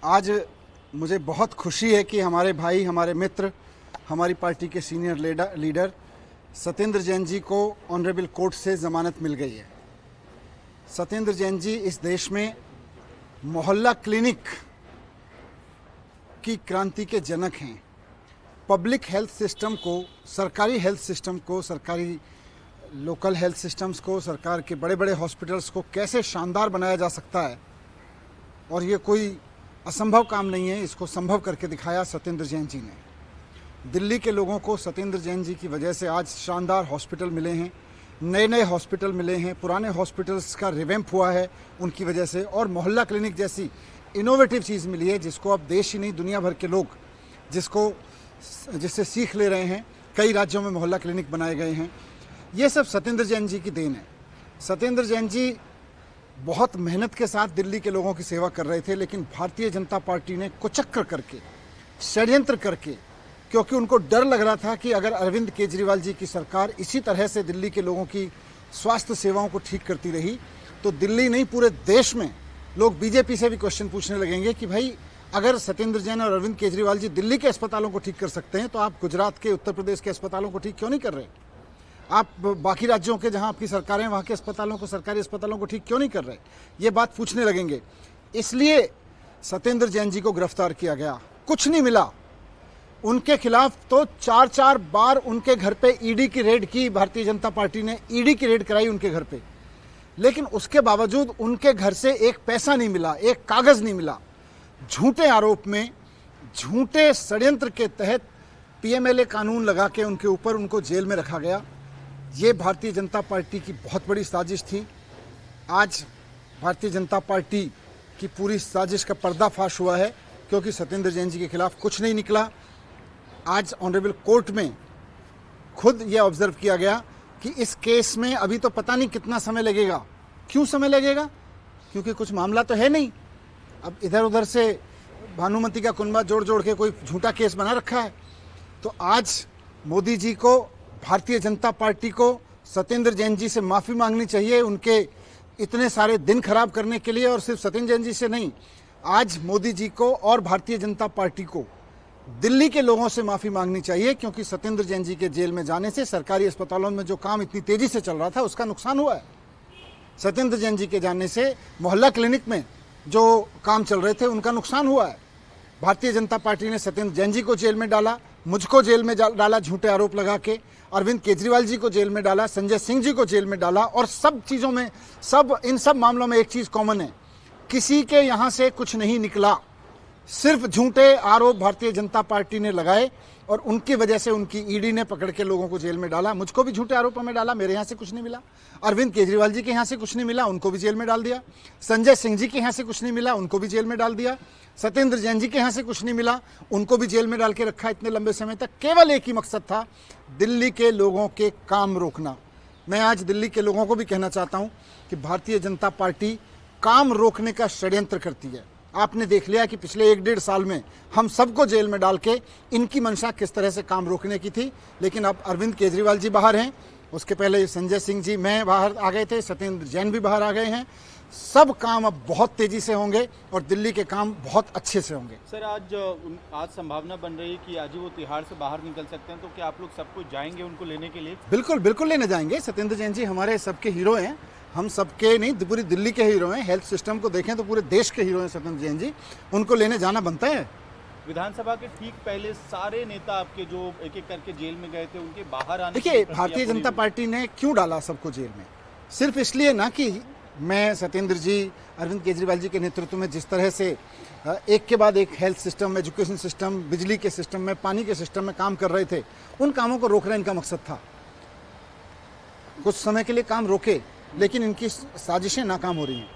आज मुझे बहुत खुशी है कि हमारे भाई, हमारे मित्र, हमारी पार्टी के सीनियर लीडर सत्येंद्र जैन जी को ऑनरेबल कोर्ट से ज़मानत मिल गई है। सत्येंद्र जैन जी इस देश में मोहल्ला क्लिनिक की क्रांति के जनक हैं। पब्लिक हेल्थ सिस्टम को, सरकारी हेल्थ सिस्टम को, सरकारी लोकल हेल्थ सिस्टम्स को, सरकार के बड़े बड़े हॉस्पिटल्स को कैसे शानदार बनाया जा सकता है, और ये कोई असंभव काम नहीं है, इसको संभव करके दिखाया सत्येंद्र जैन जी ने। दिल्ली के लोगों को सत्येंद्र जैन जी की वजह से आज शानदार हॉस्पिटल मिले हैं, नए नए हॉस्पिटल मिले हैं, पुराने हॉस्पिटल्स का रिवैम्प हुआ है उनकी वजह से, और मोहल्ला क्लिनिक जैसी इनोवेटिव चीज़ मिली है जिसको अब देश ही नहीं दुनिया भर के लोग जिससे सीख ले रहे हैं। कई राज्यों में मोहल्ला क्लिनिक बनाए गए हैं। ये सब सत्येंद्र जैन जी की देन है। सत्येंद्र जैन जी बहुत मेहनत के साथ दिल्ली के लोगों की सेवा कर रहे थे, लेकिन भारतीय जनता पार्टी ने कुचक्र करके, षड्यंत्र करके, क्योंकि उनको डर लग रहा था कि अगर अरविंद केजरीवाल जी की सरकार इसी तरह से दिल्ली के लोगों की स्वास्थ्य सेवाओं को ठीक करती रही तो दिल्ली नहीं पूरे देश में लोग बीजेपी से भी क्वेश्चन पूछने लगेंगे कि भाई अगर सत्येंद्र जैन और अरविंद केजरीवाल जी दिल्ली के अस्पतालों को ठीक कर सकते हैं तो आप गुजरात के, उत्तर प्रदेश के अस्पतालों को ठीक क्यों नहीं कर रहे? आप बाकी राज्यों के जहां आपकी सरकारें वहां के अस्पतालों को, सरकारी अस्पतालों को ठीक क्यों नहीं कर रहे? ये बात पूछने लगेंगे। इसलिए सत्येंद्र जैन जी को गिरफ्तार किया गया। कुछ नहीं मिला उनके खिलाफ, तो 4-4 बार उनके घर पे ईडी की रेड की, भारतीय जनता पार्टी ने ईडी की रेड कराई उनके घर पे, लेकिन उसके बावजूद उनके घर से एक पैसा नहीं मिला, एक कागज नहीं मिला। झूठे आरोप में, झूठे षड्यंत्र के तहत पीएमएलए कानून लगा के उनके ऊपर उनको जेल में रखा गया। ये भारतीय जनता पार्टी की बहुत बड़ी साजिश थी। आज भारतीय जनता पार्टी की पूरी साजिश का पर्दाफाश हुआ है, क्योंकि सत्येंद्र जैन जी के खिलाफ कुछ नहीं निकला। आज ऑनरेबल कोर्ट में खुद ये ऑब्जर्व किया गया कि इस केस में अभी तो पता नहीं कितना समय लगेगा। क्यों समय लगेगा? क्योंकि कुछ मामला तो है नहीं। अब इधर उधर से भानुमति का कुनबा जोड़ जोड़ के कोई झूठा केस बना रखा है। तो आज मोदी जी को, भारतीय जनता पार्टी को सत्येंद्र जैन जी से माफ़ी मांगनी चाहिए उनके इतने सारे दिन खराब करने के लिए, और सिर्फ सत्येंद्र जैन जी से नहीं, आज मोदी जी को और भारतीय जनता पार्टी को दिल्ली के लोगों से माफ़ी मांगनी चाहिए, क्योंकि सत्येंद्र जैन जी के जेल में जाने से सरकारी अस्पतालों में जो काम इतनी तेज़ी से चल रहा था उसका नुकसान हुआ है। सत्येंद्र जैन जी के जाने से मोहल्ला क्लिनिक में जो काम चल रहे थे उनका नुकसान हुआ है। भारतीय जनता पार्टी ने सत्येंद्र जैन जी को जेल में डाला, मुझको जेल में डाला झूठे आरोप लगा के, अरविंद केजरीवाल जी को जेल में डाला, संजय सिंह जी को जेल में डाला, और सब चीज़ों में, इन सब मामलों में एक चीज़ कॉमन है, किसी के यहाँ से कुछ नहीं निकला। सिर्फ झूठे आरोप भारतीय जनता पार्टी ने लगाए और उनकी वजह से उनकी ईडी ने पकड़ के लोगों को जेल में डाला। मुझको भी झूठे आरोपों में डाला, मेरे यहाँ से कुछ नहीं मिला। अरविंद केजरीवाल जी के यहाँ से कुछ नहीं मिला, उनको भी जेल में डाल दिया। संजय सिंह जी के यहाँ से कुछ नहीं मिला, उनको भी जेल में डाल दिया। सत्येंद्र जैन जी के यहाँ से कुछ नहीं मिला, उनको भी जेल में डाल के रखा इतने लंबे समय तक। केवल एक ही मकसद था, दिल्ली के लोगों के काम रोकना। मैं आज दिल्ली के लोगों को भी कहना चाहता हूँ कि भारतीय जनता पार्टी काम रोकने का षड्यंत्र करती है। आपने देख लिया कि पिछले 1-1.5 साल में हम सबको जेल में डाल के इनकी मंशा किस तरह से काम रोकने की थी। लेकिन अब अरविंद केजरीवाल जी बाहर हैं, उसके पहले संजय सिंह जी, मैं बाहर आ गए थे, सत्येंद्र जैन भी बाहर आ गए हैं। सब काम अब बहुत तेजी से होंगे और दिल्ली के काम बहुत अच्छे से होंगे। सर, आज संभावना बन रही है कि आज ही वो तिहाड़ से बाहर निकल सकते हैं, तो क्या आप लोग सबको जाएंगे उनको लेने के लिए? बिल्कुल बिल्कुल लेने जाएंगे। सत्येंद्र जैन जी हमारे सबके हीरो हैं, हम सबके नहीं, पूरी दिल्ली के हीरो हैं। हेल्थ सिस्टम को देखें तो पूरे देश के हीरो हैं सत्येंद्र जैन जी, उनको लेने जाना बनता है। विधानसभा के ठीक पहले सारे नेता आपके जो एक एक करके जेल में गए थे, उनके बाहर आने, देखिए भारतीय जनता पार्टी ने क्यों डाला सबको जेल में? सिर्फ इसलिए ना कि मैं, सत्येंद्र जी, अरविंद केजरीवाल जी के नेतृत्व में जिस तरह से एक के बाद एक हेल्थ सिस्टम, एजुकेशन सिस्टम, बिजली के सिस्टम में, पानी के सिस्टम में काम कर रहे थे, उन कामों को रोकना इनका मकसद था। कुछ समय के लिए काम रोके, लेकिन इनकी साजिशें नाकाम हो रही हैं।